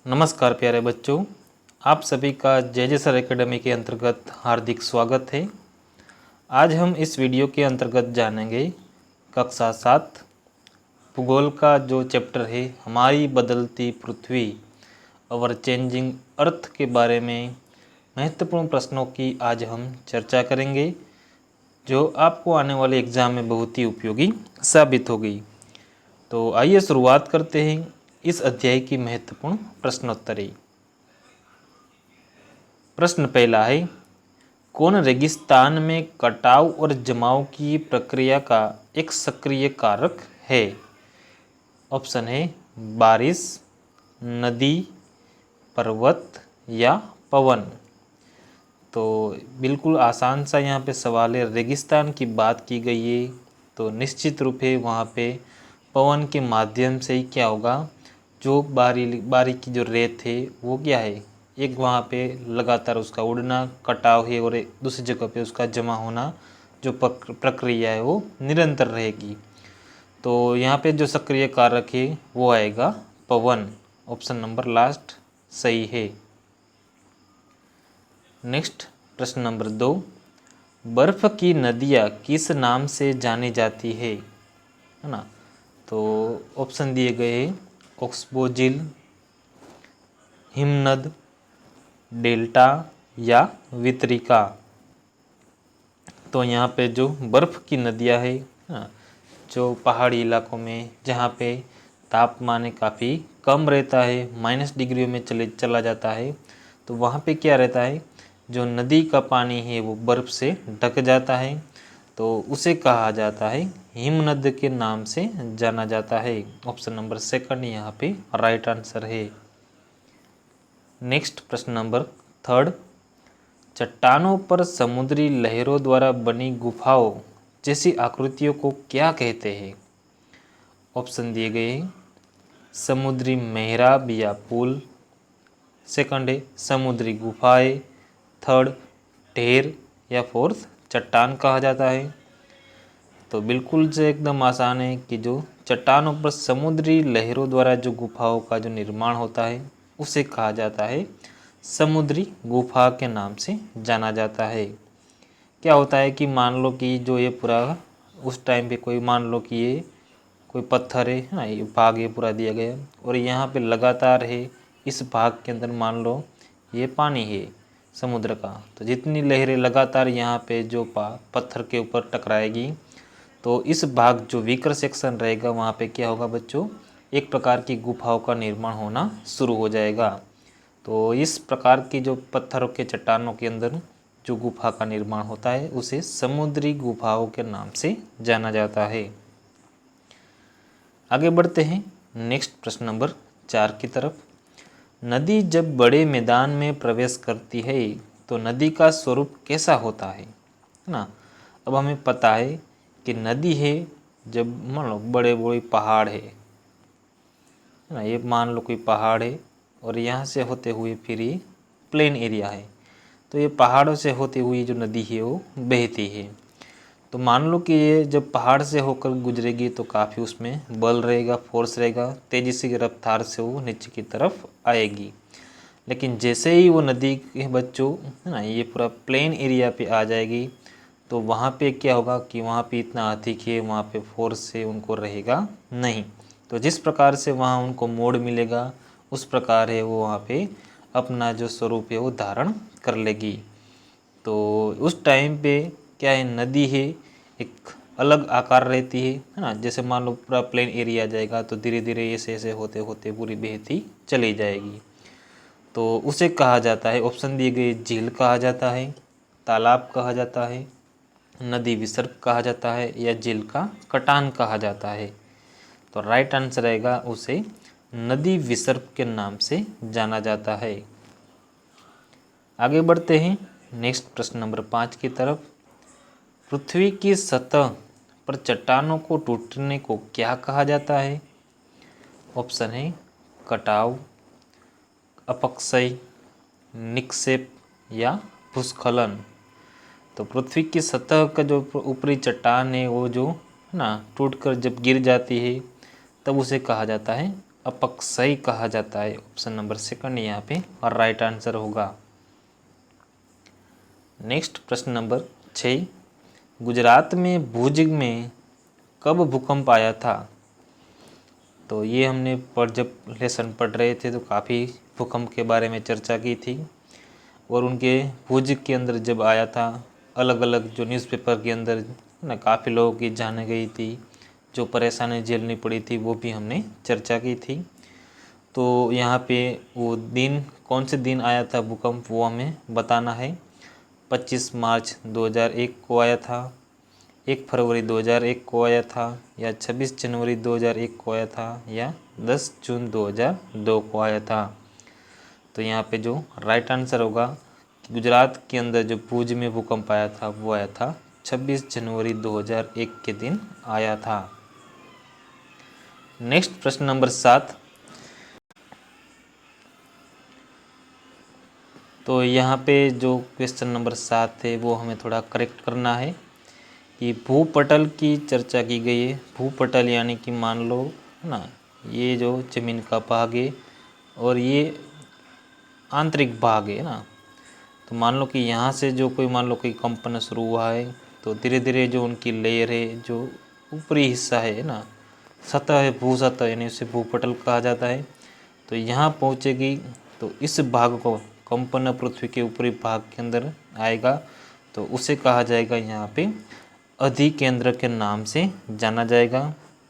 नमस्कार प्यारे बच्चों, आप सभी का जे सर एकेडमी के अंतर्गत हार्दिक स्वागत है। आज हम इस वीडियो के अंतर्गत जानेंगे कक्षा 7 भूगोल का जो चैप्टर है हमारी बदलती पृथ्वी और चेंजिंग अर्थ के बारे में महत्वपूर्ण प्रश्नों की आज हम चर्चा करेंगे, जो आपको आने वाले एग्ज़ाम में बहुत ही उपयोगी साबित होगी। तो आइए शुरुआत करते हैं इस अध्याय की महत्वपूर्ण प्रश्नोत्तरी। प्रश्न पहला है, कौन रेगिस्तान में कटाव और जमाव की प्रक्रिया का एक सक्रिय कारक है? ऑप्शन है बारिश, नदी, पर्वत या पवन। तो बिल्कुल आसान सा यहाँ पे सवाल है। रेगिस्तान की बात की गई है तो निश्चित रूप है वहाँ पे पवन के माध्यम से ही क्या होगा, जो बारी की जो रेत है वो क्या है, एक वहाँ पे लगातार उसका उड़ना, कटाव है, और दूसरी जगह पे उसका जमा होना, जो प्रक्रिया है वो निरंतर रहेगी। तो यहाँ पे जो सक्रिय कारक है वो आएगा पवन। ऑप्शन नंबर लास्ट सही है। नेक्स्ट प्रश्न नंबर 2, बर्फ़ की नदियाँ किस नाम से जानी जाती है ना? तो ऑप्शन दिए गए हैं ओक्सबो झील, हिमनद, डेल्टा या वितरिका। तो यहाँ पे जो बर्फ़ की नदियाँ है ना, जो पहाड़ी इलाकों में जहाँ पे तापमान काफ़ी कम रहता है, माइनस डिग्रियों में चला जाता है, तो वहाँ पे क्या रहता है, जो नदी का पानी है वो बर्फ़ से ढक जाता है, तो उसे कहा जाता है हिमनद के नाम से जाना जाता है। ऑप्शन नंबर सेकंड यहाँ पे राइट आंसर है। नेक्स्ट प्रश्न नंबर 3, चट्टानों पर समुद्री लहरों द्वारा बनी गुफाओं जैसी आकृतियों को क्या कहते हैं? ऑप्शन दिए गए हैं समुद्री मेहराब या पुल, सेकंड है समुद्री गुफाएं, थर्ड ढेर या फोर्थ चट्टान कहा जाता है। तो बिल्कुल से एकदम आसान है कि जो चट्टानों पर समुद्री लहरों द्वारा जो गुफाओं का जो निर्माण होता है उसे कहा जाता है समुद्री गुफा के नाम से जाना जाता है। क्या होता है कि मान लो कि जो ये पूरा उस टाइम पे कोई मान लो कि ये कोई पत्थर है ना, ये भाग ये पूरा दिया गया और यहाँ पे लगातार है, इस भाग के अंदर मान लो ये पानी है समुद्र का, तो जितनी लहरें लगातार यहाँ पे जो पत्थर के ऊपर टकराएगी, तो इस भाग जो वीकर सेक्शन रहेगा वहाँ पे क्या होगा बच्चों, एक प्रकार की गुफाओं का निर्माण होना शुरू हो जाएगा। तो इस प्रकार की जो पत्थरों के चट्टानों के अंदर जो गुफा का निर्माण होता है उसे समुद्री गुफाओं के नाम से जाना जाता है। आगे बढ़ते हैं नेक्स्ट प्रश्न नंबर 4 की तरफ। नदी जब बड़े मैदान में प्रवेश करती है तो नदी का स्वरूप कैसा होता है ना? अब हमें पता है कि नदी है, जब मान लो बड़े बड़े पहाड़ है ना, ये मान लो कोई पहाड़ है और यहाँ से होते हुए फिर ये प्लेन एरिया है, तो ये पहाड़ों से होती हुई जो नदी है वो बहती है। तो मान लो कि ये जब पहाड़ से होकर गुजरेगी तो काफ़ी उसमें बल रहेगा, फोर्स रहेगा, तेज़ी से रफ्तार से वो नीचे की तरफ आएगी। लेकिन जैसे ही वो नदी के बच्चों है ना ये पूरा प्लेन एरिया पे आ जाएगी, तो वहाँ पे क्या होगा कि वहाँ पे इतना अधिक है, वहाँ पे फोर्स से उनको रहेगा नहीं। तो जिस प्रकार से वहाँ उनको मोड़ मिलेगा उस प्रकार है वो वहाँ पे अपना जो स्वरूप है वो धारण कर लेगी। तो उस टाइम पे क्या है, नदी है एक अलग आकार रहती है ना, जैसे मान लो पूरा प्लेन एरिया आ जाएगा तो धीरे धीरे ऐसे ऐसे होते होते पूरी बहती चली जाएगी। तो उसे कहा जाता है, ऑप्शन दिए गए, झील कहा जाता है, तालाब कहा जाता है, नदी विसर्ग कहा जाता है या झील का कटान कहा जाता है। तो राइट आंसर रहेगा उसे नदी विसर्ग के नाम से जाना जाता है। आगे बढ़ते हैं नेक्स्ट प्रश्न नंबर 5 की तरफ। पृथ्वी की सतह पर चट्टानों को टूटने को क्या कहा जाता है? ऑप्शन है कटाव, अपक्षय, निक्षेप या भूस्खलन। तो पृथ्वी की सतह का जो ऊपरी चट्टान है वो जो ना टूटकर जब गिर जाती है तब उसे कहा जाता है अपक्षय कहा जाता है। ऑप्शन नंबर सेकंड यहाँ पे और राइट आंसर होगा। नेक्स्ट प्रश्न नंबर 6, गुजरात में भुज में कब भूकंप आया था? तो ये हमने जब लेसन पढ़ रहे थे तो काफ़ी भूकंप के बारे में चर्चा की थी, और उनके भुज के अंदर जब आया था, अलग अलग जो न्यूज़पेपर के अंदर ना काफ़ी लोगों की जान गई थी, जो परेशानी झेलनी पड़ी थी, वो भी हमने चर्चा की थी। तो यहाँ पे वो दिन कौन से दिन आया था भूकंप, वो हमें बताना है। 25 मार्च 2001 को आया था, 1 फरवरी 2001 को आया था, या 26 जनवरी 2001 को आया था, या 10 जून 2002 को आया था। तो यहाँ पे जो राइट आंसर होगा कि गुजरात के अंदर जो भुज में भूकंप आया था वो आया था 26 जनवरी 2001 के दिन आया था। नेक्स्ट प्रश्न नंबर 7, तो यहाँ पे जो क्वेश्चन नंबर 7 है वो हमें थोड़ा करेक्ट करना है कि भूपटल की चर्चा की गई है। भूपटल यानी कि मान लो ना, ये जो जमीन का भाग है और ये आंतरिक भाग है ना, तो मान लो कि यहाँ से जो कोई मान लो कोई कंपन शुरू हुआ है, तो धीरे धीरे जो उनकी लेयर है, जो ऊपरी हिस्सा है ना, सतह है, भू सतह, यानी उसे भूपटल कहा जाता है। तो यहाँ पहुँचेगी तो इस भाग को कंपन पृथ्वी के ऊपरी भाग के अंदर आएगा, तो उसे कहा जाएगा यहाँ पे अधिकेंद्र के नाम से जाना जाएगा।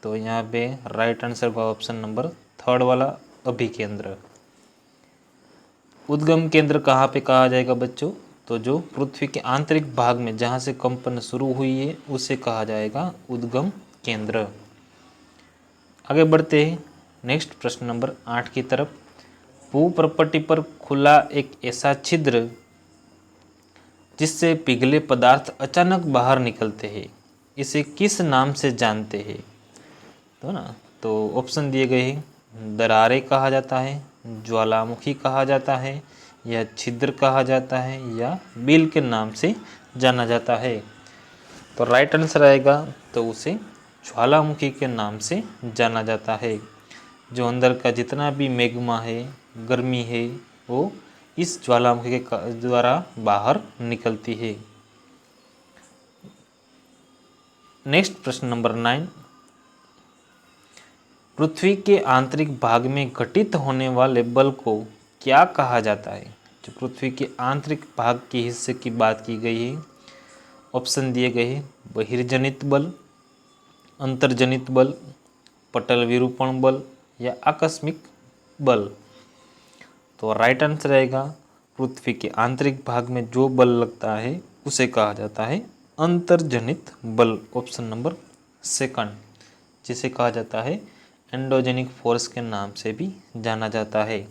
तो यहाँ पे राइट आंसर होगा ऑप्शन नंबर 3 वाला, अभिकेंद्र। उद्गम केंद्र कहाँ पे कहा जाएगा बच्चों? तो जो पृथ्वी के आंतरिक भाग में जहाँ से कंपन शुरू हुई है उसे कहा जाएगा उद्गम केंद्र। आगे बढ़ते हैं नेक्स्ट प्रश्न नंबर 8 की तरफ। भूप्रपट्टी पर खुला एक ऐसा छिद्र जिससे पिघले पदार्थ अचानक बाहर निकलते हैं, इसे किस नाम से जानते हैं? तो ऑप्शन दिए गए हैं, दरारें कहा जाता है, ज्वालामुखी कहा जाता है, या छिद्र कहा जाता है, या बिल के नाम से जाना जाता है। तो राइट आंसर आएगा तो उसे ज्वालामुखी के नाम से जाना जाता है। जो अंदर का जितना भी मैग्मा है, गर्मी है, वो इस ज्वालामुखी के द्वारा बाहर निकलती है। नेक्स्ट प्रश्न नंबर 9, पृथ्वी के आंतरिक भाग में घटित होने वाले बल को क्या कहा जाता है? जो पृथ्वी के आंतरिक भाग के हिस्से की बात की गई है, ऑप्शन दिए गए हैं, बहिर्जनित बल, अंतर्जनित बल, पटल विरूपण बल, या आकस्मिक बल। तो राइट आंसर रहेगा पृथ्वी के आंतरिक भाग में जो बल लगता है उसे कहा जाता है अंतर्जनित बल, ऑप्शन नंबर 2, जिसे कहा जाता है एंडोजेनिक फोर्स के नाम से भी जाना जाता है।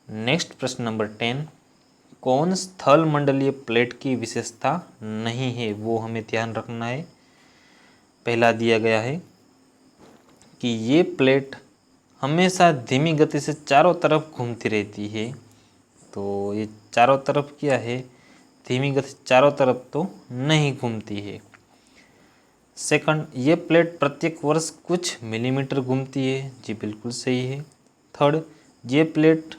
नेक्स्ट प्रश्न नंबर 10, कौन स्थल मंडलीय प्लेट की विशेषता नहीं है, वो हमें ध्यान रखना है। पहला दिया गया है कि ये प्लेट हमेशा धीमी गति से चारों तरफ घूमती रहती है। तो ये चारों तरफ क्या है? धीमी गति चारों तरफ तो नहीं घूमती है। सेकंड, ये प्लेट प्रत्येक वर्ष कुछ मिलीमीटर घूमती है। जी बिल्कुल सही है। थर्ड, ये प्लेट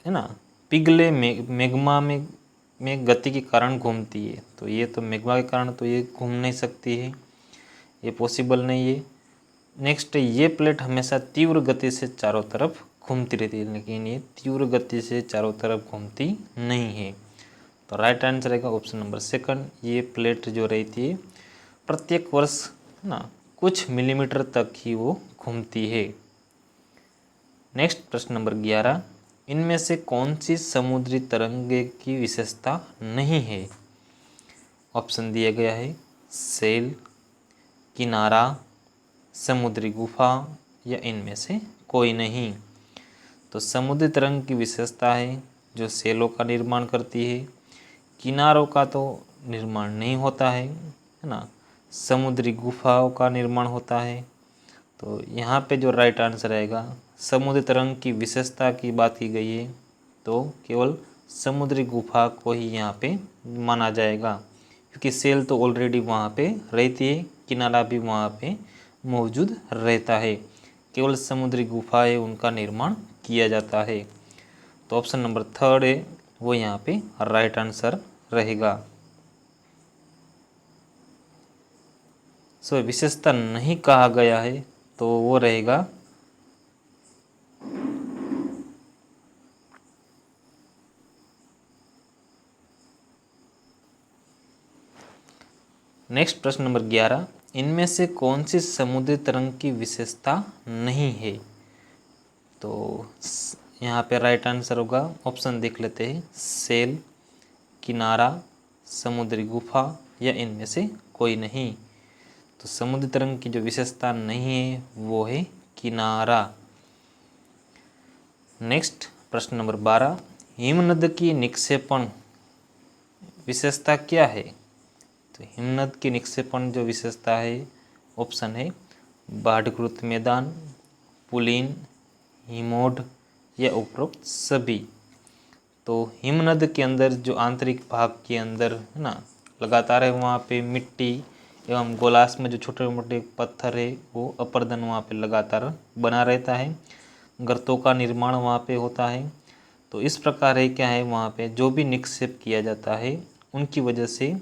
है ना पिघले मैग्मा में गति के कारण घूमती है। तो ये तो मैग्मा के कारण तो ये घूम नहीं सकती है, ये पॉसिबल नहीं है। नेक्स्ट, ये प्लेट हमेशा तीव्र गति से चारों तरफ घूमती रहती है, लेकिन ये तीव्र गति से चारों तरफ घूमती नहीं है। तो राइट आंसर रहेगा ऑप्शन नंबर 2, ये प्लेट जो रहती है प्रत्येक वर्ष ना कुछ मिलीमीटर तक ही वो घूमती है। नेक्स्ट प्रश्न नंबर 11, इनमें से कौन सी समुद्री तरंगे की विशेषता नहीं है? ऑप्शन दिया गया है, सेल, किनारा, समुद्री गुफा, या इनमें से कोई नहीं। तो समुद्री तरंग की विशेषता है जो सेलों का निर्माण करती है, किनारों का तो निर्माण नहीं होता है ना, समुद्री गुफाओं का निर्माण होता है। तो यहाँ पे जो राइट आंसर आएगा, समुद्री तरंग की विशेषता की बात की गई है तो केवल समुद्री गुफा को ही यहाँ पे माना जाएगा, क्योंकि सेल तो ऑलरेडी वहाँ पे रहती है, किनारा भी वहाँ पे मौजूद रहता है। केवल समुद्री गुफाएं उनका निर्माण किया जाता है। तो ऑप्शन नंबर थर्ड है वो यहाँ पे राइट आंसर रहेगा। सो विशेषता नहीं कहा गया है तो वो रहेगा नेक्स्ट प्रश्न नंबर 11, इनमें से कौन सी समुद्री तरंग की विशेषता नहीं है? तो यहाँ पे राइट आंसर होगा, ऑप्शन देख लेते हैं, सेल, किनारा, समुद्री गुफा या इनमें से कोई नहीं। तो समुद्री तरंग की जो विशेषता नहीं है वो है किनारा। नेक्स्ट प्रश्न नंबर 12, हिमनद की निक्षेपण विशेषता क्या है? तो हिमनद की निक्षेपण जो विशेषता है ऑप्शन है बाढ़ग्रस्त मैदान, पुलिन, हिमोड या उपरोक्त सभी। तो हिमनद के अंदर जो आंतरिक भाग के अंदर है ना लगातार है वहाँ पे मिट्टी एवं गोलास में जो छोटे मोटे पत्थर है वो अपर्दन वहाँ पे लगातार बना रहता है, गर्तों का निर्माण वहाँ पे होता है। तो इस प्रकार है क्या है वहाँ पे जो भी निक्षेप किया जाता है उनकी वजह से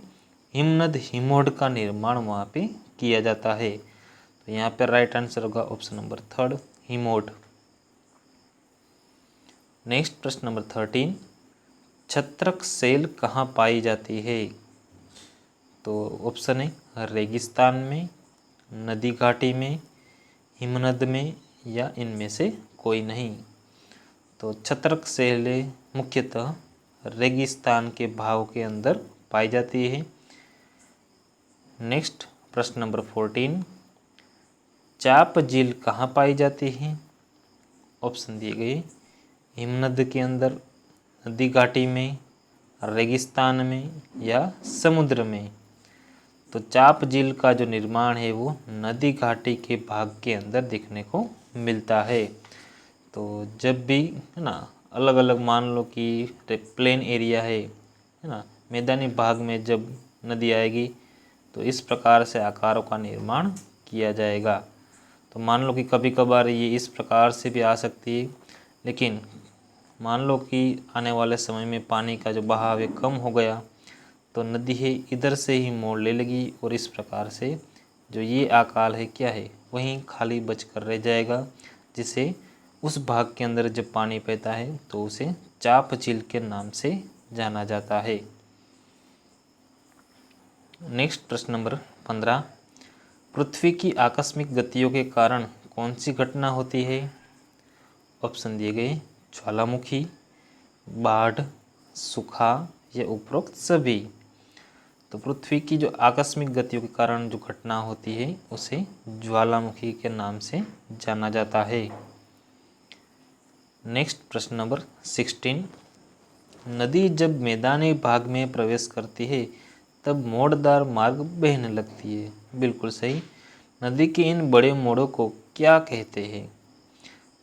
हिमनद हिमोड का निर्माण वहाँ पे किया जाता है। तो यहाँ पे राइट आंसर होगा ऑप्शन नंबर थर्ड, हिमोड। नेक्स्ट प्रश्न नंबर 13, छत्रक सेल कहाँ पाई जाती है? तो ऑप्शन है रेगिस्तान में, नदी घाटी में, हिमनद में या इनमें से कोई नहीं। तो छत्रक सेलें मुख्यतः रेगिस्तान के भाग के अंदर पाई जाती है। नेक्स्ट प्रश्न नंबर 14, चाप झील कहाँ पाई जाती है? ऑप्शन दिए गए हिमनद के अंदर, नदी घाटी में, रेगिस्तान में या समुद्र में। तो चाप झील का जो निर्माण है वो नदी घाटी के भाग के अंदर देखने को मिलता है। तो जब भी है ना अलग अलग मान लो कि प्लेन एरिया है ना, मैदानी भाग में जब नदी आएगी तो इस प्रकार से आकारों का निर्माण किया जाएगा। तो मान लो कि कभी कभार ये इस प्रकार से भी आ सकती है, लेकिन मान लो कि आने वाले समय में पानी का जो बहाव है कम हो गया तो नदी है इधर से ही मोड़ ले लेगी और इस प्रकार से जो ये आकार है क्या है वहीं खाली बचकर रह जाएगा, जिसे उस भाग के अंदर जब पानी बहता है तो उसे चाप झील के नाम से जाना जाता है। नेक्स्ट प्रश्न नंबर 15, पृथ्वी की आकस्मिक गतियों के कारण कौन सी घटना होती है? ऑप्शन दिए गए ज्वालामुखी, बाढ़, सूखा या उपरोक्त सभी। तो पृथ्वी की जो आकस्मिक गतियों के कारण जो घटना होती है उसे ज्वालामुखी के नाम से जाना जाता है। नेक्स्ट प्रश्न नंबर 16, नदी जब मैदानी भाग में प्रवेश करती है तब मोड़दार मार्ग बहने लगती है। बिल्कुल सही। नदी के इन बड़े मोड़ों को क्या कहते हैं?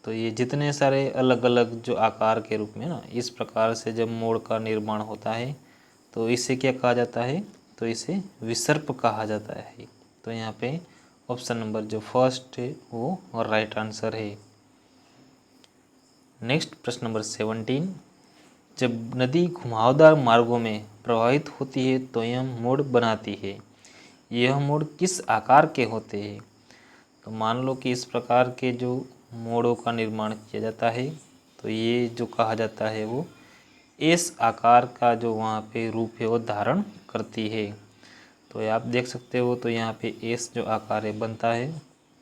तो ये जितने सारे अलग अलग जो आकार के रूप में ना इस प्रकार से जब मोड़ का निर्माण होता है तो इसे क्या कहा जाता है? तो इसे विसर्प कहा जाता है। तो यहाँ पे ऑप्शन नंबर जो फर्स्ट है वो राइट आंसर है। नेक्स्ट प्रश्न नंबर 17, जब नदी घुमावदार मार्गों में प्रवाहित होती है तो यह मोड़ बनाती है, यह मोड़ किस आकार के होते हैं? तो मान लो कि इस प्रकार के जो मोड़ों का निर्माण किया जाता है तो ये जो कहा जाता है वो एस आकार का जो वहाँ पे रूप है वो धारण करती है। तो आप देख सकते हो तो यहाँ पे एस जो आकार है बनता है।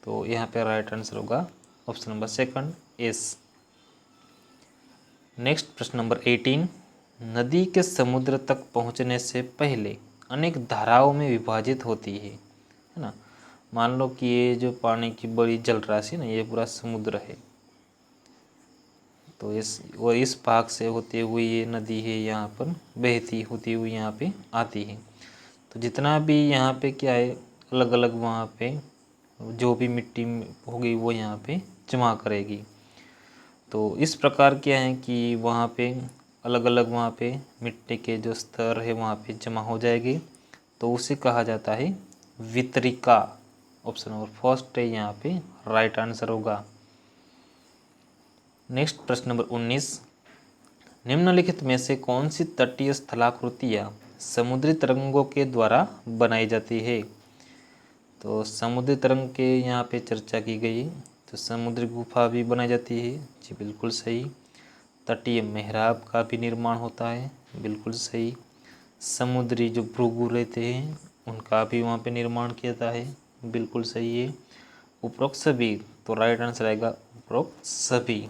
तो यहाँ पे राइट आंसर होगा option number second, S. Next प्रश्न नंबर 18, नदी के समुद्र तक पहुंचने से पहले अनेक धाराओं में विभाजित होती है ना। मान लो कि ये जो पानी की बड़ी जल राशि ना ये पूरा समुद्र है, तो इस भाग से होते हुए ये नदी है यहाँ पर बहती होती हुई यहाँ पे आती है। तो जितना भी यहाँ पे क्या है अलग अलग वहाँ पे जो भी मिट्टी होगी वो यहाँ पे जमा करेगी। तो इस प्रकार क्या है कि वहाँ पे अलग अलग वहाँ पे मिट्टी के जो स्तर है वहाँ पे जमा हो जाएगी, तो उसे कहा जाता है वितरिका। ऑप्शन नंबर फर्स्ट है यहाँ पे राइट आंसर होगा। नेक्स्ट प्रश्न नंबर 19, निम्नलिखित में से कौन सी तटीय स्थलाकृतियाँ समुद्री तरंगों के द्वारा बनाई जाती है? तो समुद्री तरंग के यहाँ पे चर्चा की गई, तो समुद्री गुफा भी बनाई जाती है, जी बिल्कुल सही। तटीय मेहराब का भी निर्माण होता है, बिल्कुल सही। समुद्री जो भृगु रहते हैं उनका भी वहाँ पे निर्माण किया जाता है, बिल्कुल सही है। उपरोक्त सभी, तो राइट आंसर आएगा उपरोक्त सभी।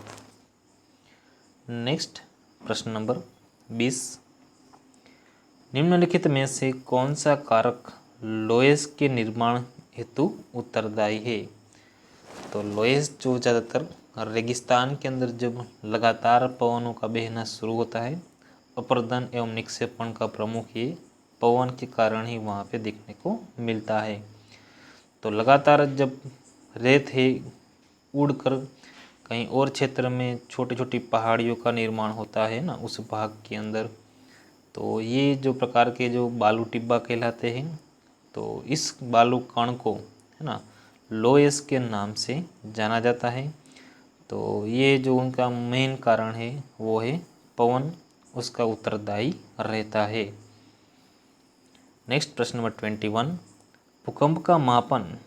नेक्स्ट प्रश्न नंबर 20, निम्नलिखित में से कौन सा कारक लोएस के निर्माण हेतु उत्तरदायी है? तो लोएस जो ज़्यादातर रेगिस्तान के अंदर जब लगातार पवनों का बहना शुरू होता है, अपर्दन एवं निक्षेपण का प्रमुख ये पवन के कारण ही वहाँ पे देखने को मिलता है। तो लगातार जब रेत है उड़कर कहीं और क्षेत्र में छोटी छोटी पहाड़ियों का निर्माण होता है ना उस भाग के अंदर, तो ये जो प्रकार के जो बालू टिब्बा कहलाते हैं, तो इस बालू कण को है ना लोएस के नाम से जाना जाता है। तो ये जो उनका मेन कारण है वो है पवन, उसका उत्तरदायी रहता है। नेक्स्ट प्रश्न नंबर 21, भूकंप का मापन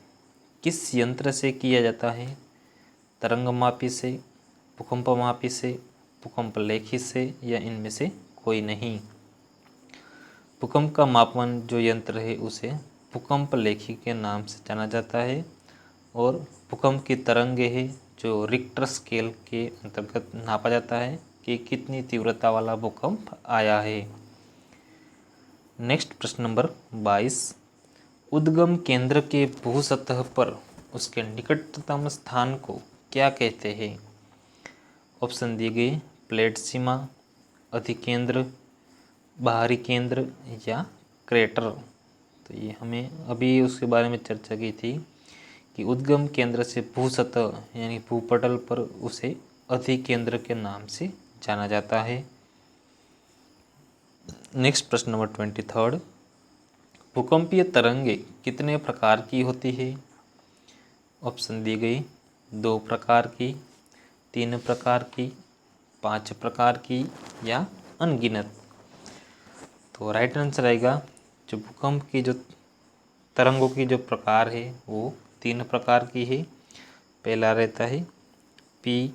किस यंत्र से किया जाता है? तरंगमापी से, भूकंप मापी से, भूकंप लेखी से, या इनमें से कोई नहीं? भूकंप का मापन जो यंत्र है उसे भूकंप लेखी के नाम से जाना जाता है, और भूकंप की तरंगे है जो रिक्टर स्केल के अंतर्गत नापा जाता है कि कितनी तीव्रता वाला भूकंप आया है। नेक्स्ट प्रश्न नंबर 22, उद्गम केंद्र के भूसतह पर उसके निकटतम स्थान को क्या कहते हैं? ऑप्शन दिए गए, प्लेट सीमा, अधिकेंद्र, बाहरी केंद्र, या क्रेटर। तो ये हमें अभी उसके बारे में चर्चा की थी कि उद्गम केंद्र से भूसतह यानी भूपटल पर उसे अधिकेंद्र के नाम से जाना जाता है। नेक्स्ट प्रश्न नंबर 23, भूकंपीय तरंगे कितने प्रकार की होती है? ऑप्शन दी गई, 2 प्रकार की, 3 प्रकार की, 5 प्रकार की, या अनगिनत। तो राइट आंसर आएगा, जो भूकंप की जो तरंगों की जो प्रकार है वो 3 प्रकार की है। पहला रहता है पी,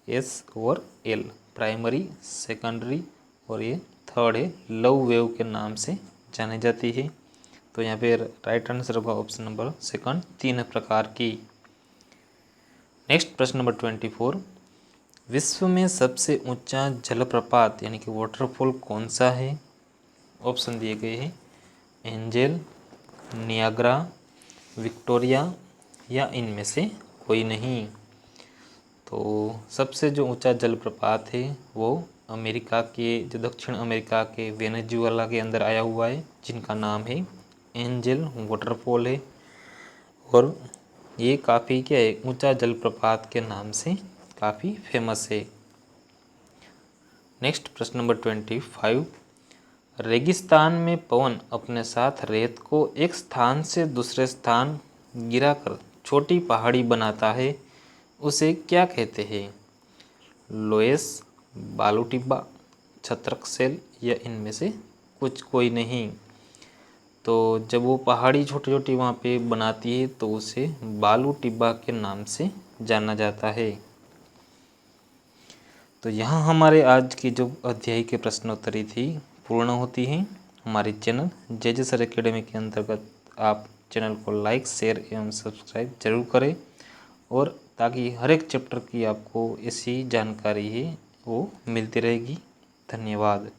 एस और एल, प्राइमरी, सेकेंडरी, और ये थर्ड है लव वेव के नाम से जानी जाती है। तो यहाँ पे राइट आंसर होगा ऑप्शन नंबर सेकंड, 3 प्रकार की। नेक्स्ट प्रश्न नंबर 24, विश्व में सबसे ऊंचा जलप्रपात यानी कि वाटरफॉल कौन सा है? ऑप्शन दिए गए हैं, एंजल, नियाग्रा, विक्टोरिया, या इनमें से कोई नहीं। तो सबसे जो ऊंचा जलप्रपात है वो अमेरिका के, जो दक्षिण अमेरिका के वेनेजुएला के अंदर आया हुआ है, जिनका नाम है एंजल वाटरफॉल है, और ये काफ़ी क्या है, ऊंचा जलप्रपात के नाम से काफ़ी फेमस है। नेक्स्ट प्रश्न नंबर 25, रेगिस्तान में पवन अपने साथ रेत को एक स्थान से दूसरे स्थान गिराकर छोटी पहाड़ी बनाता है, उसे क्या कहते हैं? लोएस, बालू टिब्बा, छत्रक सेल, या इनमें से कुछ कोई नहीं। तो जब वो पहाड़ी छोटी छोटी वहाँ पे बनाती है तो उसे बालू टिब्बा के नाम से जाना जाता है। तो यहाँ हमारे आज की जो अध्याय के प्रश्नोत्तरी थी पूर्ण होती हैं। हमारे चैनल जे सर एकेडमी के अंतर्गत आप चैनल को लाइक, शेयर एवं सब्सक्राइब जरूर करें, और ताकि हर एक चैप्टर की आपको ऐसी जानकारी है वो मिलती रहेगी। धन्यवाद।